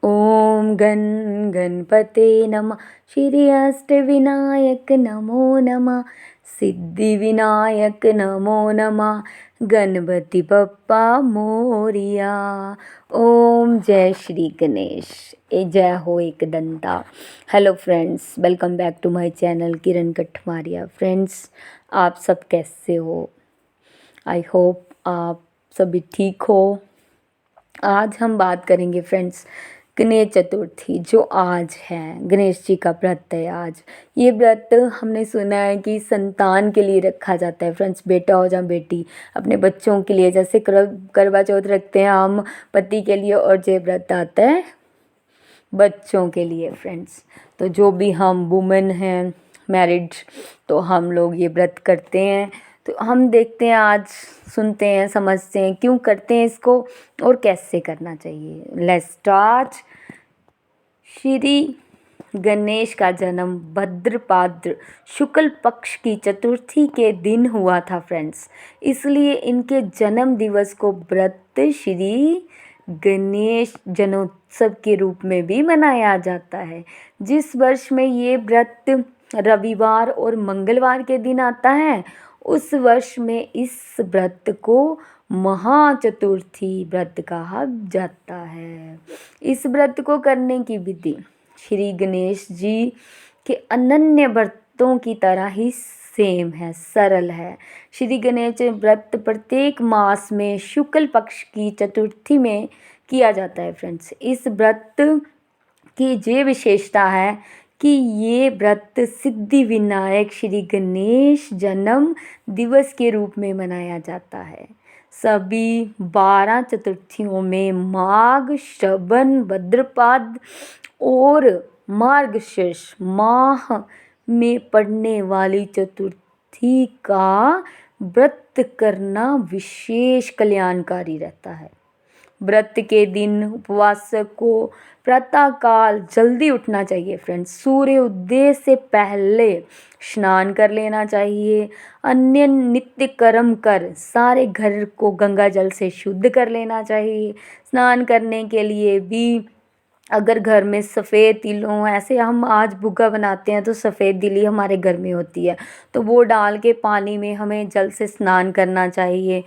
ओम गण गणपते नमः। श्री अष्टविनायक नमो नमः। सिद्धि विनायक नमो नमः। गणपति बप्पा मोरिया। ओम जय श्री गणेश। जय हो Ekadanta. Hello friends, welcome back to my channel Kiran Kathmaria. Friends, आप सब कैसे हो? आई होप आप सभी ठीक हो। आज हम बात करेंगे फ्रेंड्स गणेश चतुर्थी, जो आज है। गणेश जी का व्रत है आज। ये व्रत हमने सुना है कि संतान के लिए रखा जाता है फ्रेंड्स। बेटा हो या बेटी, अपने बच्चों के लिए। जैसे करवा चौथ रखते हैं हम पति के लिए, और ये व्रत आता है बच्चों के लिए फ्रेंड्स। तो जो भी हम वुमेन हैं मैरिड, तो हम लोग ये व्रत करते हैं। तो हम देखते हैं, आज सुनते हैं, समझते हैं क्यों करते हैं इसको और कैसे करना चाहिए। Let's start. श्री गणेश का जन्म भद्रपाद्र शुक्ल पक्ष की चतुर्थी के दिन हुआ था फ्रेंड्स। इसलिए इनके जन्म दिवस को व्रत श्री गणेश जनोत्सव के रूप में भी मनाया जाता है। जिस वर्ष में ये व्रत रविवार और मंगलवार के दिन आता है, उस वर्ष में इस व्रत को महाचतुर्थी व्रत कहा जाता है। इस व्रत को करने की विधि श्री गणेश जी के अनन्य व्रतों की तरह ही सेम है, सरल है। श्री गणेश व्रत प्रत्येक मास में शुक्ल पक्ष की चतुर्थी में किया जाता है फ्रेंड्स। इस व्रत की ये विशेषता है कि ये व्रत सिद्धि विनायक श्री गणेश जन्म दिवस के रूप में मनाया जाता है। सभी 12 चतुर्थियों में माघ, श्रवण, भाद्रपद और मार्गशीर्ष माह में पड़ने वाली चतुर्थी का व्रत करना विशेष कल्याणकारी रहता है। व्रत के दिन उपवासक को प्रातःकाल जल्दी उठना चाहिए फ्रेंड्स। सूर्य उदय से पहले स्नान कर लेना चाहिए। अन्य नित्य कर्म कर सारे घर को गंगा जल से शुद्ध कर लेना चाहिए। स्नान करने के लिए भी अगर घर में सफ़ेद तिल हों, ऐसे हम आज भुग्गा बनाते हैं तो सफ़ेद तिल हमारे घर में होती है, तो वो डाल के पानी में हमें जल से स्नान करना चाहिए,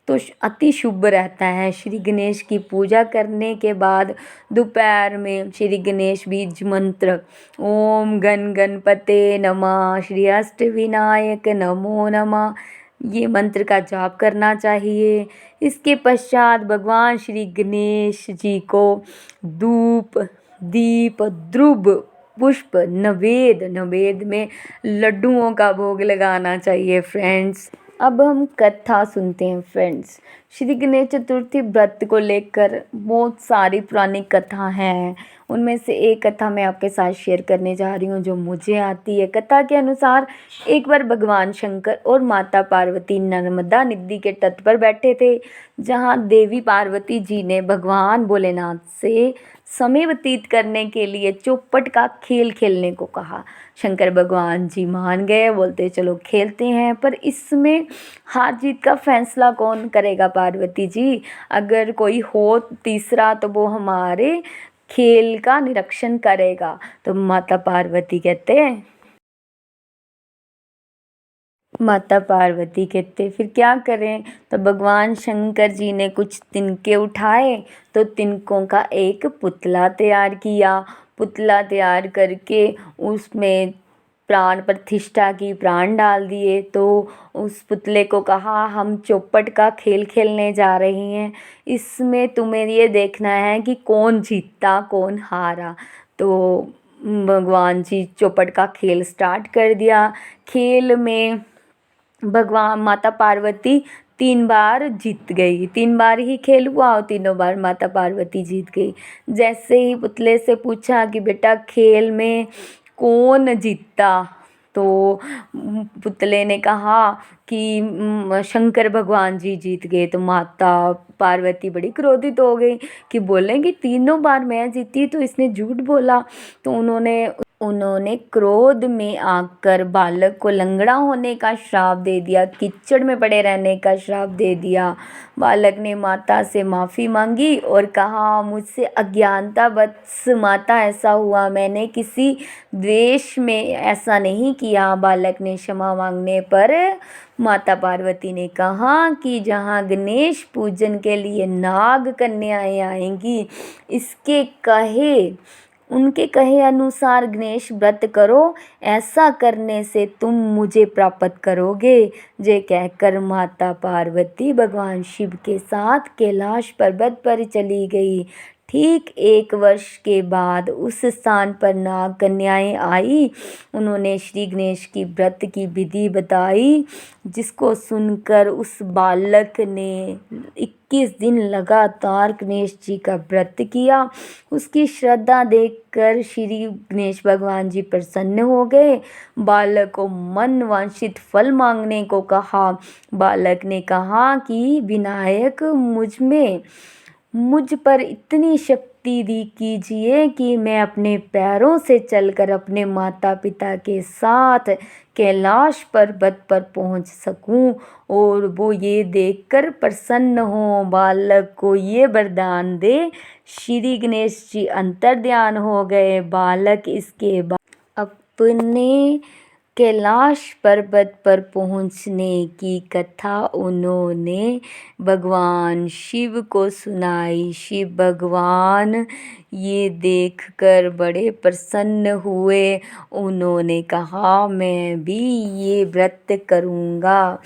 तो अति शुभ रहता है। श्री गणेश की पूजा करने के बाद दोपहर में श्री गणेश बीज मंत्र ओम गण गणपते नमः, श्री अष्टविनायक नमो नमः, ये मंत्र का जाप करना चाहिए। इसके पश्चात भगवान श्री गणेश जी को धूप, दीप, ध्रुव, पुष्प, नवेद में लड्डुओं का भोग लगाना चाहिए फ्रेंड्स। अब हम कथा सुनते हैं फ्रेंड्स। श्री गणेश चतुर्थी व्रत को लेकर बहुत सारी पुरानी कथा हैं। उनमें से एक कथा मैं आपके साथ शेयर करने जा रही हूँ जो मुझे आती है। कथा के अनुसार एक बार भगवान शंकर और माता पार्वती नर्मदा नदी के तट पर बैठे थे, जहाँ देवी पार्वती जी ने भगवान भोलेनाथ से समय व्यतीत करने के लिए चौपट का खेल खेलने को कहा। शंकर भगवान जी मान गए, बोलते चलो खेलते हैं, पर इसमें हार जीत का फैसला कौन करेगा पार्वती जी? अगर कोई हो तीसरा तो वो हमारे खेल का निरीक्षण करेगा। तो माता पार्वती कहते फिर क्या करें? तो भगवान शंकर जी ने कुछ तिनके उठाए, तो तिनकों का एक पुतला तैयार किया। पुतला तैयार करके उसमें प्राण प्रतिष्ठा की, प्राण डाल दिए। तो उस पुतले को कहा हम चौपट का खेल खेलने जा रहे हैं, इसमें तुम्हें ये देखना है कि कौन जीता कौन हारा। तो भगवान जी चौपट का खेल स्टार्ट कर दिया। खेल में भगवान माता पार्वती 3 बार जीत गई। 3 बार ही खेल हुआ और तीनों बार माता पार्वती जीत गई। जैसे ही पुतले से पूछा कि बेटा खेल में कौन जीता, तो पुतले ने कहा कि शंकर भगवान जी जीत गए। तो माता पार्वती बड़ी क्रोधित हो गई कि बोलेंगे तीनों बार मैं जीती तो इसने झूठ बोला। तो उन्होंने उन्होंने क्रोध में आकर बालक को लंगड़ा होने का श्राप दे दिया, कीचड़ में पड़े रहने का श्राप दे दिया। बालक ने माता से माफ़ी मांगी और कहा, मुझसे अज्ञानतावश माता ऐसा हुआ, मैंने किसी द्वेष में ऐसा नहीं किया। बालक ने क्षमा मांगने पर माता पार्वती ने कहा कि जहाँ गणेश पूजन के लिए नाग कन्याएं आएंगी, उनके कहे अनुसार गणेश व्रत करो, ऐसा करने से तुम मुझे प्राप्त करोगे। ये कहकर माता पार्वती भगवान शिव के साथ कैलाश पर्वत पर चली गई। ठीक 1 वर्ष के बाद उस स्थान पर नाग कन्याएं आई। उन्होंने श्री गणेश की व्रत की विधि बताई, जिसको सुनकर उस बालक ने 21 दिन लगातार गणेश जी का व्रत किया। उसकी श्रद्धा देखकर श्री गणेश भगवान जी प्रसन्न हो गए। बालक को मन वांछित फल मांगने को कहा। बालक ने कहा कि विनायक, मुझ पर इतनी शक्ति दी कीजिए कि मैं अपने पैरों से चलकर अपने माता पिता के साथ कैलाश पर्वत पर पहुंच सकूं और वो ये देखकर प्रसन्न हो। बालक को ये वरदान दे। श्री गणेश जी अंतर्ध्यान हो गए। बालक इसके बाद अपने कैलाश पर्वत पर पहुंचने की कथा उन्होंने भगवान शिव को सुनाई। शिव भगवान ये देखकर बड़े प्रसन्न हुए। उन्होंने कहा, मैं भी ये व्रत करूँगा,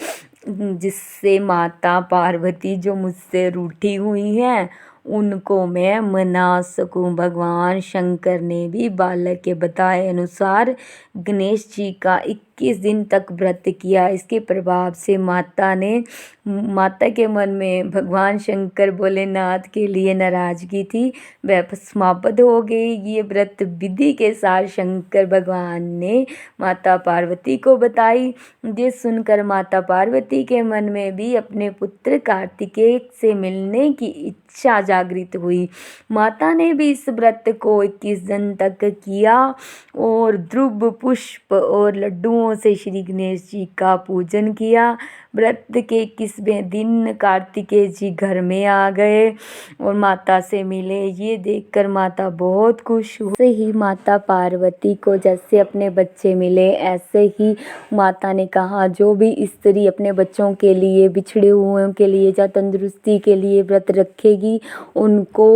जिससे माता पार्वती जो मुझसे रूठी हुई हैं उनको मैं मना सकूं। भगवान शंकर ने भी बालक के बताए अनुसार गणेश जी का 21 दिन तक व्रत किया। इसके प्रभाव से माता के मन में भगवान शंकर भोलेनाथ के लिए नाराज़गी थी, वह समाप्त हो गई। ये व्रत विधि के साथ शंकर भगवान ने माता पार्वती को बताई। ये सुनकर माता पार्वती के मन में भी अपने पुत्र कार्तिकेय से मिलने की इच्छा जागृत हुई। माता ने भी इस व्रत को 21 दिन तक किया और ध्रुव पुष्प और लड्डुओं से श्री गणेश जी का पूजन किया। व्रत के 21वें दिन कार्तिकेय जी घर में आ गए और माता से मिले। ये देखकर माता बहुत खुश हुई। ऐसे ही माता पार्वती को जैसे अपने बच्चे मिले, ऐसे ही माता ने कहा, जो भी स्त्री अपने बच्चों के लिए, बिछड़े हुओं के लिए या तंदुरुस्ती के लिए व्रत रखेगी, उनको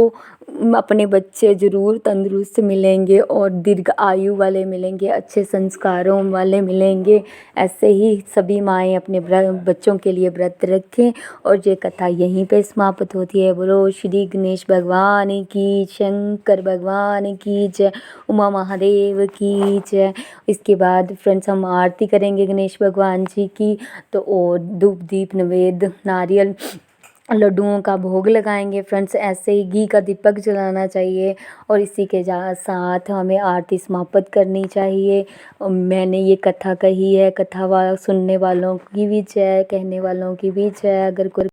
अपने बच्चे ज़रूर तंदुरुस्त मिलेंगे और दीर्घ आयु वाले मिलेंगे, अच्छे संस्कारों वाले मिलेंगे। ऐसे ही सभी माएँ अपने बच्चों के लिए व्रत रखें। और ये कथा यहीं पे समाप्त होती है। बोलो श्री गणेश भगवान की, शंकर भगवान की जय, उमा महादेव की जय। इसके बाद फ्रेंड्स हम आरती करेंगे गणेश भगवान जी की। तो और धूप दीप नैवेद्य नारियल लड्डुओं का भोग लगाएंगे फ्रेंड्स। ऐसे ही घी का दीपक जलाना चाहिए और इसी के साथ हमें आरती समाप्त करनी चाहिए। मैंने ये कथा कही है, कथा सुनने वालों की भी जय, कहने वालों की भी जय। अगर कोई